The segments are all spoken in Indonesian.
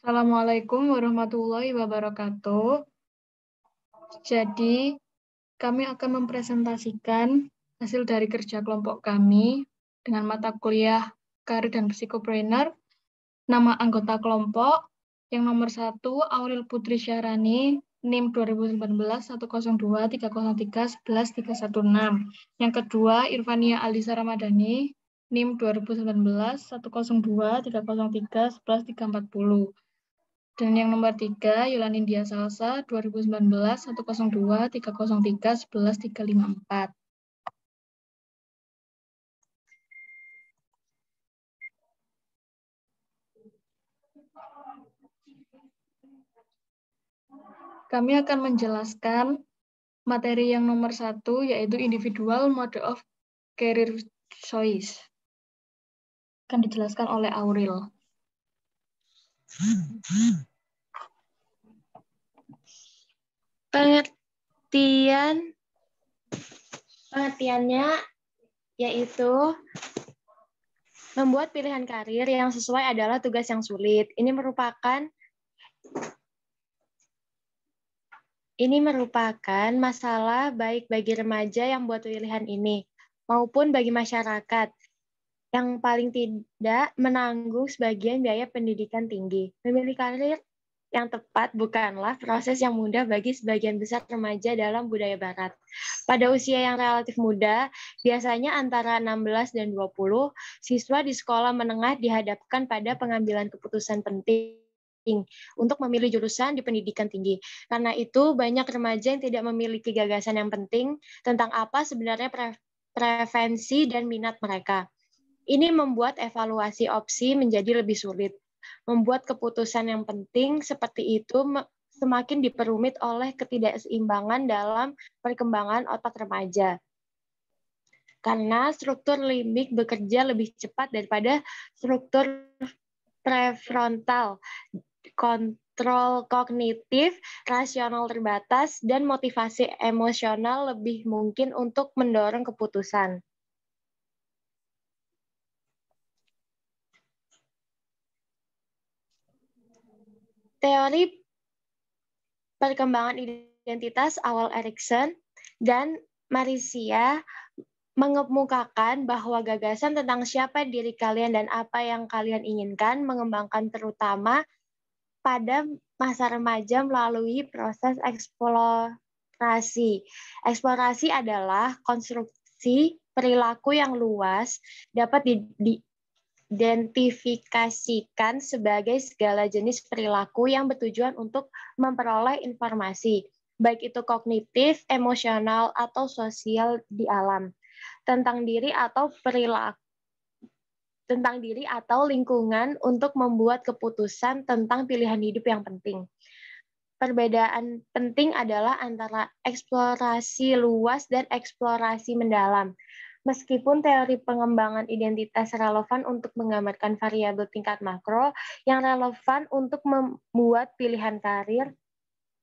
Assalamualaikum warahmatullahi wabarakatuh. Jadi, kami akan mempresentasikan hasil dari kerja kelompok kami dengan mata kuliah Karir dan Psikopreneur. Nama anggota kelompok yang nomor 1, Aurel Putri Syahrani, NIM 2019-102-303-11-316. Yang kedua, Irfania Alisa Ramadhani, NIM 2019-102-303-11-340. Dan yang nomor 3, Yolan India Salsa, 2019-102-303-11-354. Kami akan menjelaskan materi yang nomor 1, yaitu Individual Mode of Career Choice. Akan dijelaskan oleh Aurel. Pengertiannya yaitu membuat pilihan karir yang sesuai adalah tugas yang sulit. Ini merupakan masalah baik bagi remaja yang buat pilihan ini maupun bagi masyarakat yang paling tidak menanggung sebagian biaya pendidikan tinggi. Memilih karir yang tepat bukanlah proses yang mudah bagi sebagian besar remaja dalam budaya barat. Pada usia yang relatif muda, biasanya antara 16 dan 20, siswa di sekolah menengah dihadapkan pada pengambilan keputusan penting untuk memilih jurusan di pendidikan tinggi. Karena itu, banyak remaja yang tidak memiliki gagasan yang penting tentang apa sebenarnya preferensi dan minat mereka. Ini membuat evaluasi opsi menjadi lebih sulit. Membuat keputusan yang penting seperti itu semakin diperumit oleh ketidakseimbangan dalam perkembangan otak remaja. Karena struktur limbik bekerja lebih cepat daripada struktur prefrontal, kontrol kognitif, rasional terbatas, dan motivasi emosional lebih mungkin untuk mendorong keputusan. Teori perkembangan identitas awal Erikson dan Marisia mengemukakan bahwa gagasan tentang siapa diri kalian dan apa yang kalian inginkan mengembangkan terutama pada masa remaja melalui proses eksplorasi. Eksplorasi adalah konstruksi perilaku yang luas, dapat identifikasikan sebagai segala jenis perilaku yang bertujuan untuk memperoleh informasi, baik itu kognitif, emosional, atau sosial di alam, tentang diri atau perilaku, tentang diri atau lingkungan untuk membuat keputusan tentang pilihan hidup yang penting. Perbedaan penting adalah antara eksplorasi luas dan eksplorasi mendalam. Meskipun teori pengembangan identitas relevan untuk menggambarkan variabel tingkat makro yang relevan untuk membuat pilihan karir,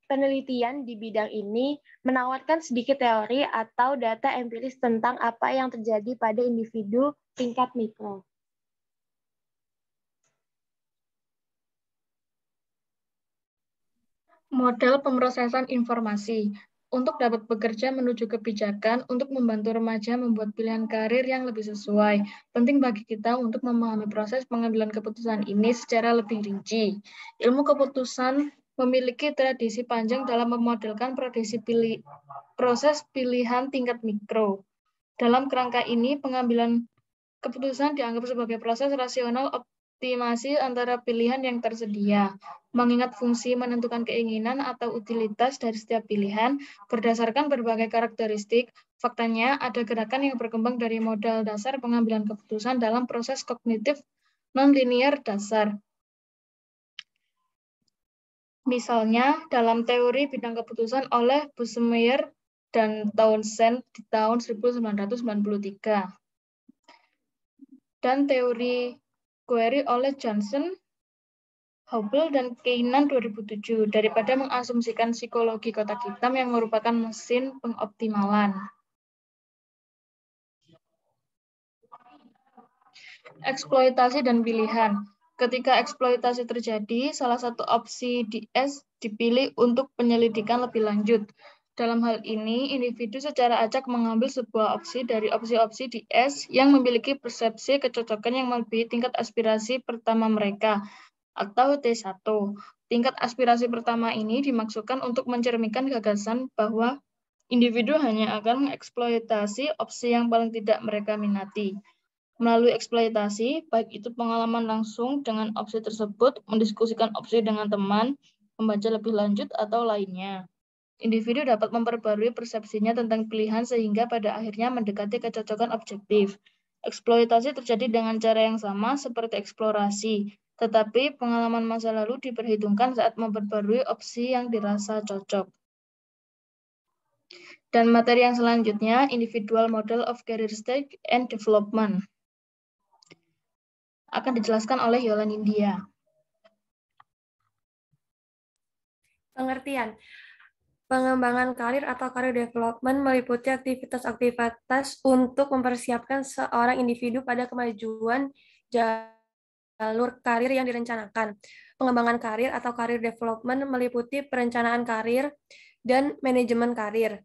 penelitian di bidang ini menawarkan sedikit teori atau data empiris tentang apa yang terjadi pada individu tingkat mikro. Model pemrosesan informasi. Untuk dapat bekerja menuju kebijakan untuk membantu remaja membuat pilihan karir yang lebih sesuai. Penting bagi kita untuk memahami proses pengambilan keputusan ini secara lebih rinci. Ilmu keputusan memiliki tradisi panjang dalam memodelkan proses pilihan tingkat mikro. Dalam kerangka ini, pengambilan keputusan dianggap sebagai proses rasional optimasi antara pilihan yang tersedia, mengingat fungsi menentukan keinginan atau utilitas dari setiap pilihan berdasarkan berbagai karakteristik. Faktanya, ada gerakan yang berkembang dari modal dasar pengambilan keputusan dalam proses kognitif nonlinier dasar. Misalnya, dalam teori bidang keputusan oleh Busemeyer dan Townsend di tahun 1993. Dan teori query oleh Johnson, Hubble, dan Keynan 2007, daripada mengasumsikan psikologi kotak hitam yang merupakan mesin pengoptimalan. Eksploitasi dan pilihan. Ketika eksploitasi terjadi, salah satu opsi DS dipilih untuk penyelidikan lebih lanjut. Dalam hal ini, individu secara acak mengambil sebuah opsi dari opsi-opsi DS yang memiliki persepsi kecocokan yang melebihi tingkat aspirasi pertama mereka, atau T1. Tingkat aspirasi pertama ini dimaksudkan untuk mencerminkan gagasan bahwa individu hanya akan mengeksploitasi opsi yang paling tidak mereka minati. Melalui eksploitasi, baik itu pengalaman langsung dengan opsi tersebut, mendiskusikan opsi dengan teman, membaca lebih lanjut, atau lainnya. Individu dapat memperbarui persepsinya tentang pilihan sehingga pada akhirnya mendekati kecocokan objektif. Eksploitasi terjadi dengan cara yang sama seperti eksplorasi, tetapi pengalaman masa lalu diperhitungkan saat memperbarui opsi yang dirasa cocok. Dan materi yang selanjutnya, Individual Model of Career Stage and Development, akan dijelaskan oleh Yola Nindya. Pengertian. Pengembangan karir atau career development meliputi aktivitas-aktivitas untuk mempersiapkan seorang individu pada kemajuan jalur karir yang direncanakan. Pengembangan karir atau career development meliputi perencanaan karir dan manajemen karir.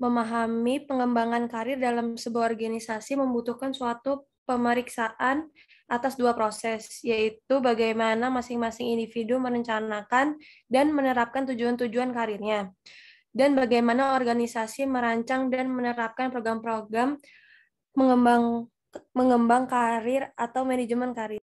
Memahami pengembangan karir dalam sebuah organisasi membutuhkan suatu pemeriksaan atas dua proses, yaitu bagaimana masing-masing individu merencanakan dan menerapkan tujuan-tujuan karirnya, dan bagaimana organisasi merancang dan menerapkan program-program mengembang karir atau manajemen karir.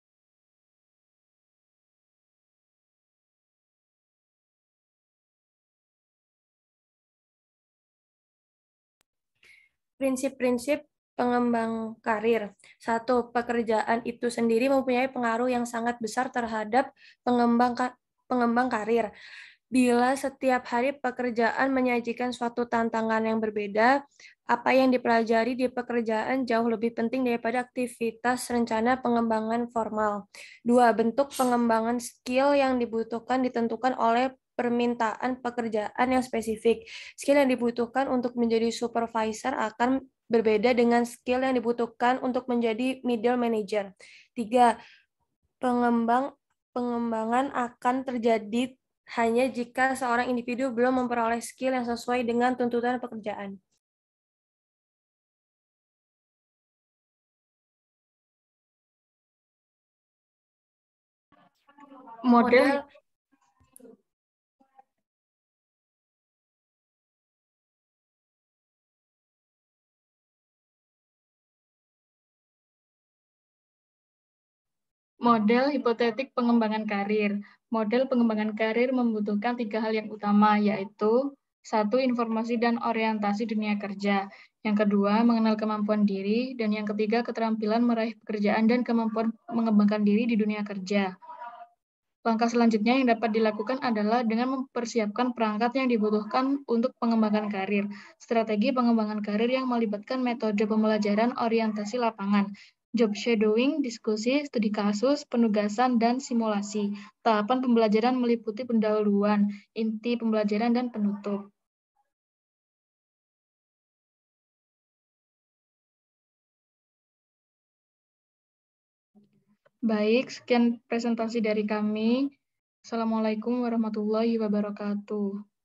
Prinsip-prinsip pengembang karir. 1. Pekerjaan itu sendiri mempunyai pengaruh yang sangat besar terhadap pengembang karir. Bila setiap hari pekerjaan menyajikan suatu tantangan yang berbeda, apa yang dipelajari di pekerjaan jauh lebih penting daripada aktivitas rencana pengembangan formal. 2. Bentuk pengembangan skill yang dibutuhkan ditentukan oleh permintaan pekerjaan yang spesifik. Skill yang dibutuhkan untuk menjadi supervisor akan berbeda dengan skill yang dibutuhkan untuk menjadi middle manager. 3. Pengembangan akan terjadi hanya jika seorang individu belum memperoleh skill yang sesuai dengan tuntutan pekerjaan. Model hipotetik pengembangan karir. Model pengembangan karir membutuhkan 3 hal yang utama, yaitu 1. Informasi dan orientasi dunia kerja. Yang kedua, mengenal kemampuan diri. Dan yang ketiga, keterampilan meraih pekerjaan dan kemampuan mengembangkan diri di dunia kerja. Langkah selanjutnya yang dapat dilakukan adalah dengan mempersiapkan perangkat yang dibutuhkan untuk pengembangan karir. Strategi pengembangan karir yang melibatkan metode pembelajaran orientasi lapangan, job shadowing, diskusi, studi kasus, penugasan, dan simulasi. Tahapan pembelajaran meliputi pendahuluan, inti pembelajaran, dan penutup. Baik, sekian presentasi dari kami. Assalamualaikum warahmatullahi wabarakatuh.